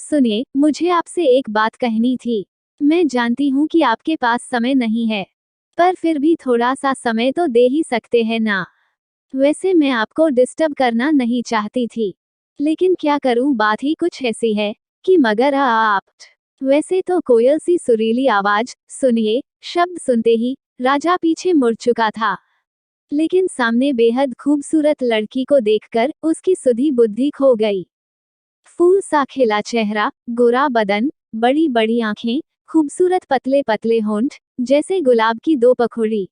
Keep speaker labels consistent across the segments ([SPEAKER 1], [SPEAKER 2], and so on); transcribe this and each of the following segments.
[SPEAKER 1] सुनिए, मुझे आपसे एक बात कहनी थी। मैं जानती हूँ कि आपके पास समय नहीं है, पर फिर भी थोड़ा सा समय तो दे ही सकते हैं ना। वैसे मैं आपको डिस्टर्ब करना नहीं चाहती थी, लेकिन क्या करूँ, बात ही कुछ ऐसी है कि मगर आप। वैसे तो कोयल सी सुरीली आवाज, सुनिए, शब्द सुनते ही राजा पीछे मुड़ चुका था, लेकिन सामने बेहद खूबसूरत लड़की को देखकर उसकी सुधी बुद्धि खो गई। फूल सा खिला चेहरा, गोरा बदन, बड़ी बड़ी आंखें, खूबसूरत पतले पतले होंठ, जैसे गुलाब की दो पखुड़ी,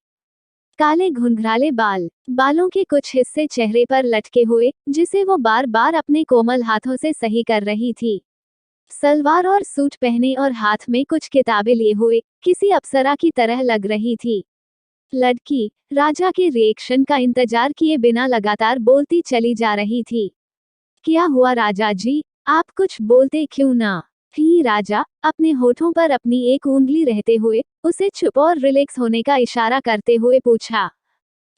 [SPEAKER 1] काले घुंघराले बाल, बालों के कुछ हिस्से चेहरे पर लटके हुए, जिसे वो बार बार अपने कोमल हाथों से सही कर रही थी। सलवार और सूट पहने और हाथ में कुछ किताबें लिए हुए किसी अप्सरा की तरह लग रही थी। लड़की राजा के रिएक्शन का इंतजार किए बिना लगातार बोलती चली जा रही थी। क्या हुआ राजा जी, आप कुछ बोलते क्यों ना? ही राजा अपने होठों पर अपनी एक उंगली रहते हुए उसे चुप और रिलैक्स होने का इशारा करते हुए पूछा।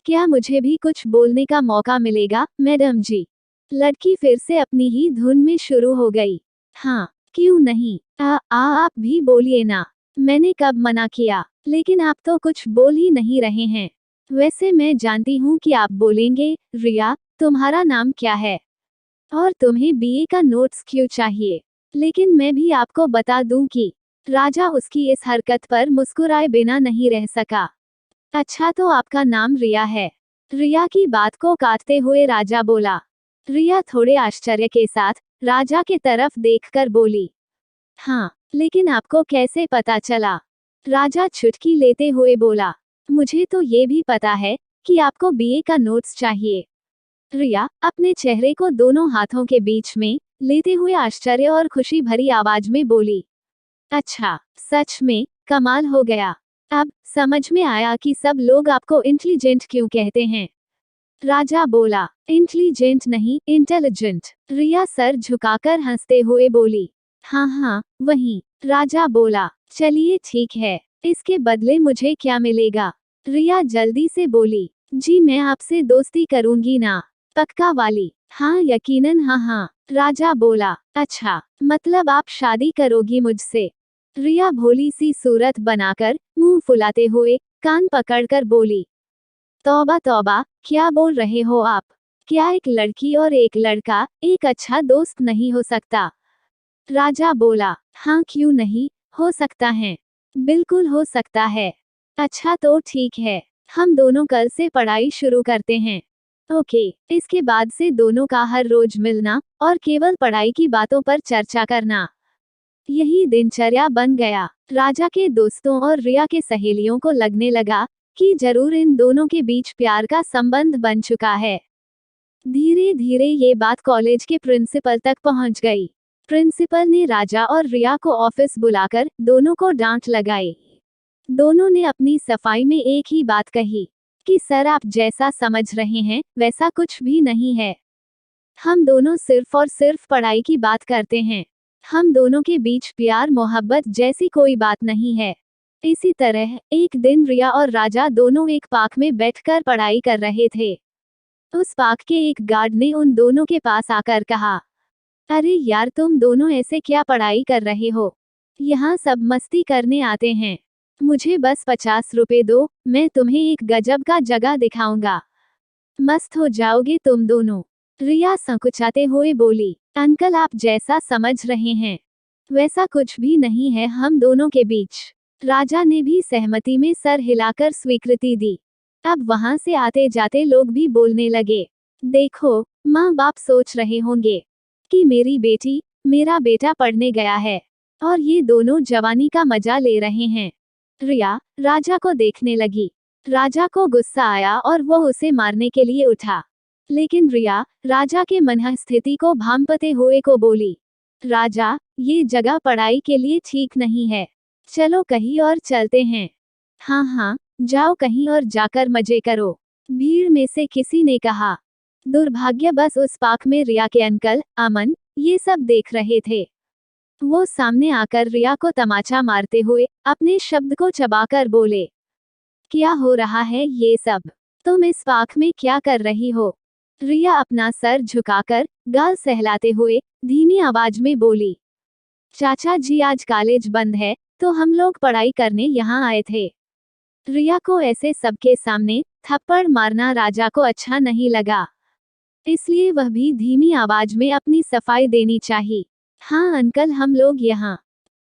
[SPEAKER 1] क्या मुझे भी कुछ बोलने का मौका मिलेगा, मैडम जी? लड़की फिर से अपनी ही धुन में शुरू हो गई। हाँ, क्यों नहीं, आप भी बोलिए ना। मैंने कब मना किया, लेकिन आप तो कुछ बोल ही नहीं रहे हैं। वैसे मैं जानती हूँ कि आप बोलेंगे। रिया, तुम्हारा नाम क्या है? और तुम्हें बीए का नोट्स क्यों चाहिए? लेकिन मैं भी आपको बता दूं कि राजा उसकी इस हरकत पर मुस्कुराए बिना नहीं रह सका। अच्छा, तो आपका नाम रिया है? रिया की बात को काटते हुए राजा बोला। रिया थोड़े आश्चर्य के साथ राजा के तरफ देखकर बोली। हाँ, लेकिन आपको कैसे पता चला? राजा चुटकी लेते हुए बोला। मुझे तो ये भी पता है कि आपको बीए का नोट्स चाहिए। रिया अपने चेहरे को दोनों हाथों के बीच में लेते हुए आश्चर्य और खुशी भरी आवाज में बोली। अच्छा, सच में कमाल हो गया। अब समझ में आया कि सब लोग आपको इंटेलिजेंट क्यों कहते हैं। राजा बोला। इंटेलिजेंट नहीं, इंटेलिजेंट। रिया सर झुकाकर हंसते हुए बोली। हाँ हाँ, वही। राजा बोला। चलिए ठीक है, इसके बदले मुझे क्या मिलेगा? रिया जल्दी से बोली। जी मैं आपसे दोस्ती करूंगी ना, पक्का वाली? हाँ यकीनन, हाँ हाँ। राजा बोला। अच्छा, मतलब आप शादी करोगी मुझसे? रिया भोली सी सूरत बनाकर मुंह फुलाते हुए कान पकड़कर बोली। तौबा तौबा, क्या बोल रहे हो आप? क्या एक लड़की और एक लड़का एक अच्छा दोस्त नहीं हो सकता? राजा बोला। हाँ क्यों नहीं, हो सकता है, बिल्कुल हो सकता है। अच्छा तो ठीक है, हम दोनों कल से पढ़ाई शुरू करते हैं। ओके, इसके बाद से दोनों का हर रोज मिलना और केवल पढ़ाई की बातों पर चर्चा करना, यही दिनचर्या बन गया। राजा के दोस्तों और रिया के सहेलियों को लगने लगा कि जरूर इन दोनों के बीच प्यार का संबंध बन चुका है। धीरे धीरे ये बात कॉलेज के प्रिंसिपल तक पहुंच गई। प्रिंसिपल ने राजा और रिया को ऑफिस बुलाकर दोनों को डांट लगाई। दोनों ने अपनी सफाई में एक ही बात कही कि सर आप जैसा समझ रहे हैं वैसा कुछ भी नहीं है। हम दोनों सिर्फ और सिर्फ पढ़ाई की बात करते हैं। हम दोनों के बीच प्यार मोहब्बत जैसी कोई बात नहीं है। इसी तरह एक दिन रिया और राजा दोनों एक पार्क में बैठकर पढ़ाई कर रहे थे। उस पार्क के एक गार्ड ने उन दोनों के पास आकर कहा, अरे यार तुम दोनों ऐसे क्या पढ़ाई कर रहे हो? यहाँ सब मस्ती करने आते हैं। मुझे बस 50 रुपए दो, मैं तुम्हें एक गजब का जगह दिखाऊंगा। मस्त हो जाओगे तुम दोनों। रिया संकुचाते हुए बोली, अंकल आप जैसा समझ रहे हैं वैसा कुछ भी नहीं है हम दोनों के बीच। राजा ने भी सहमति में सर हिलाकर स्वीकृति दी। अब वहां से आते जाते लोग भी बोलने लगे, देखो, माँ बाप सोच रहे होंगे कि मेरी बेटी, मेरा बेटा पढ़ने गया है और ये दोनों जवानी का मजा ले रहे हैं। रिया राजा को देखने लगी। राजा को गुस्सा आया और वो उसे मारने के लिए उठा, लेकिन रिया राजा के मनःस्थिति को भांपते हुए को बोली, राजा ये जगह पढ़ाई के लिए ठीक नहीं है, चलो कहीं और चलते हैं। हाँ हाँ, जाओ कहीं और जाकर मजे करो, भीड़ में से किसी ने कहा। दुर्भाग्यवश उस पार्क में रिया के अंकल अमन ये सब देख रहे थे। वो सामने आकर रिया को तमाचा मारते हुए अपने शब्द को चबाकर बोले, क्या हो रहा है ये सब? तुम इस पार्क में क्या कर रही हो? रिया अपना सर झुकाकर गाल सहलाते हुए धीमी आवाज में बोली, चाचा जी आज कॉलेज बंद है, तो हम लोग पढ़ाई करने यहाँ आए थे। रिया को ऐसे सबके सामने थप्पड़ मारना राजा को अच्छा नहीं लगा, इसलिए वह भी धीमी आवाज में अपनी सफाई देनी चाहिए। हाँ अंकल हम लोग यहाँ।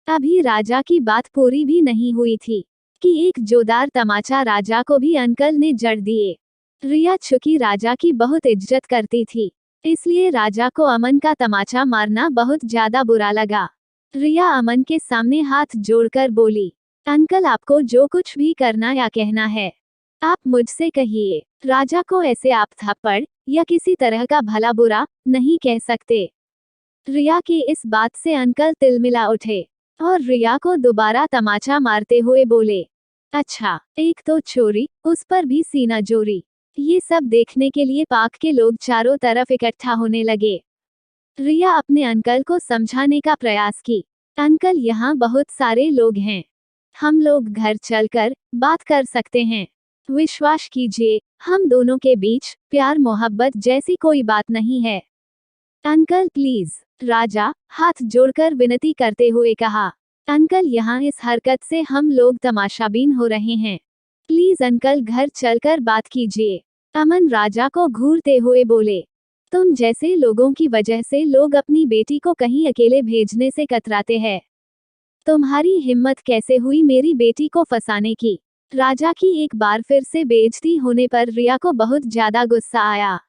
[SPEAKER 1] अभी राजा की बात पूरी भी नहीं हुई थी कि एक जोरदार तमाचा राजा को भी अंकल ने जड़ दिए। रिया चूंकि राजा की बहुत इज्जत करती थी, इसलिए राजा को अमन का तमाचा मारना बहुत ज्यादा बुरा लगा। रिया अमन के सामने हाथ जोड़कर बोली, अंकल आपको जो कुछ भी करना या कहना है आप मुझसे कहिए। राजा को ऐसे आप थप्पड़ या किसी तरह का भला बुरा नहीं कह सकते। रिया की इस बात से अंकल तिलमिला उठे और रिया को दोबारा तमाचा मारते हुए बोले, अच्छा एक तो चोरी, उस पर भी सीना जोरी। ये सब देखने के लिए पार्क के लोग चारों तरफ इकट्ठा होने लगे। रिया अपने अंकल को समझाने का प्रयास की, अंकल यहाँ बहुत सारे लोग हैं, हम लोग घर चलकर बात कर सकते हैं। विश्वास कीजिए हम दोनों के बीच प्यार मोहब्बत जैसी कोई बात नहीं है। अंकल प्लीज, राजा हाथ जोड़कर विनती करते हुए कहा, अंकल यहाँ इस हरकत से हम लोग तमाशाबीन हो रहे हैं, प्लीज अंकल घर चलकर बात कीजिए। अमन राजा को घूरते हुए बोले, तुम जैसे लोगों की वजह से लोग अपनी बेटी को कहीं अकेले भेजने से कतराते हैं। तुम्हारी हिम्मत कैसे हुई मेरी बेटी को फंसाने की। राजा की एक बार फिर से बेइज्जती होने पर रिया को बहुत ज्यादा गुस्सा आया,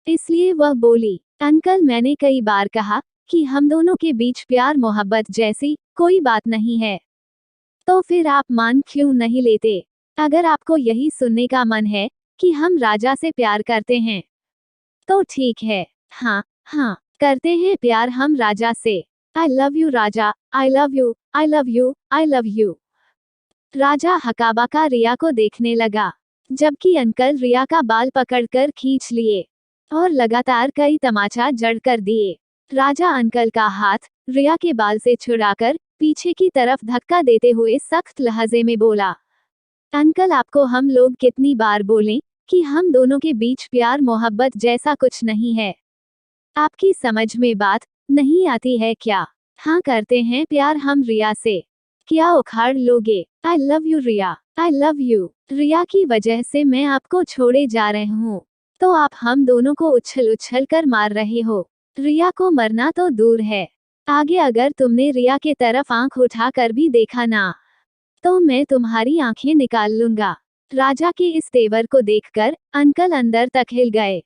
[SPEAKER 1] इसलिए वह बोली, अंकल मैंने कई बार कहा कि हम दोनों के बीच प्यार मोहब्बत जैसी कोई बात नहीं है, तो फिर आप मान क्यों नहीं लेते। अगर आपको यही सुनने का मन है कि हम राजा से प्यार करते हैं तो ठीक है, हाँ हाँ करते हैं प्यार हम राजा से। I love you Raja, I love you, I love you, I love you. Raja हकाबका रिया को देखने लगा, जबकि अंकल रिया का बाल पकड़कर खींच लिए और लगातार कई तमाचा जड़ कर दिए। राजा अंकल का हाथ रिया के बाल से छुड़ाकर पीछे की तरफ धक्का देते हुए सख्त लहजे में बोला, अंकल आपको हम लोग कितनी बार बोलें कि हम दोनों के बीच प्यार मोहब्बत जैसा कुछ नहीं है, आपकी समझ में बात नहीं आती है क्या। हाँ करते हैं प्यार हम रिया से, क्या उखाड़ लोगे। I love you Riya, I love you. Riya की वजह से मैं आपको छोड़े जा रहे हूँ, तो आप हम दोनों को उछल उछल कर मार रहे हो। रिया को मरना तो दूर है, आगे अगर तुमने रिया के तरफ आंख उठाकर भी देखा ना, तो मैं तुम्हारी आंखें निकाल लूंगा। राजा के इस तेवर को देखकर अंकल अंदर तक हिल गए,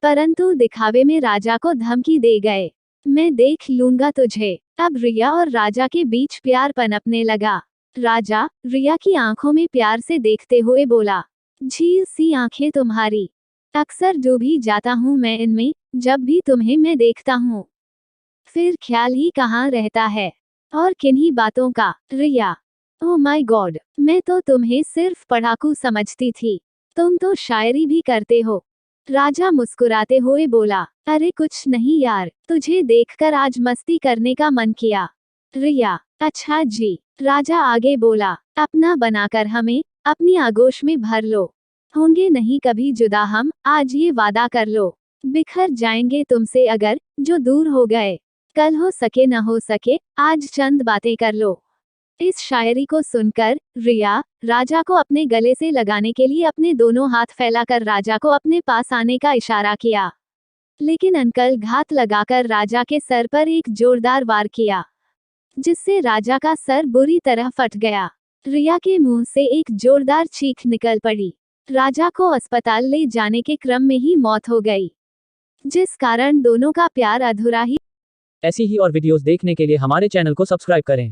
[SPEAKER 1] परंतु दिखावे में राजा को धमकी दे गए, मैं देख लूंगा तुझे। अब रिया और राजा के बीच प्यार पनपने लगा। राजा रिया की आंखों में प्यार से देखते हुए बोला, झील सी आंखें तुम्हारी, अक्सर डूब ही जाता हूँ मैं इनमें, जब भी तुम्हें मैं देखता हूँ फिर ख्याल ही कहाँ रहता है और किन्हीं बातों का। रिया, ओह माय गॉड, मैं तो तुम्हें सिर्फ पढ़ाकू समझती थी, तुम तो शायरी भी करते हो। राजा मुस्कुराते हुए बोला, अरे कुछ नहीं यार, तुझे देखकर आज मस्ती करने का मन किया। रिया, अच्छा जी। राजा आगे बोला, अपना बनाकर हमें अपनी आगोश में भर लो, होंगे नहीं कभी जुदा हम, आज ये वादा कर लो, बिखर जाएंगे तुमसे अगर जो दूर हो गए, कल हो सके न हो सके आज चंद बातें कर लो। इस शायरी को सुनकर रिया राजा को अपने गले से लगाने के लिए अपने दोनों हाथ फैलाकर राजा को अपने पास आने का इशारा किया, लेकिन अंकल घात लगाकर राजा के सर पर एक जोरदार वार किया, जिससे राजा का सर बुरी तरह फट गया। रिया के मुंह से एक जोरदार चीख निकल पड़ी। राजा को अस्पताल ले जाने के क्रम में ही मौत हो गई, जिस कारण दोनों का प्यार अधूरा ही।
[SPEAKER 2] ऐसी ही और वीडियोस देखने के लिए हमारे चैनल को सब्सक्राइब करें।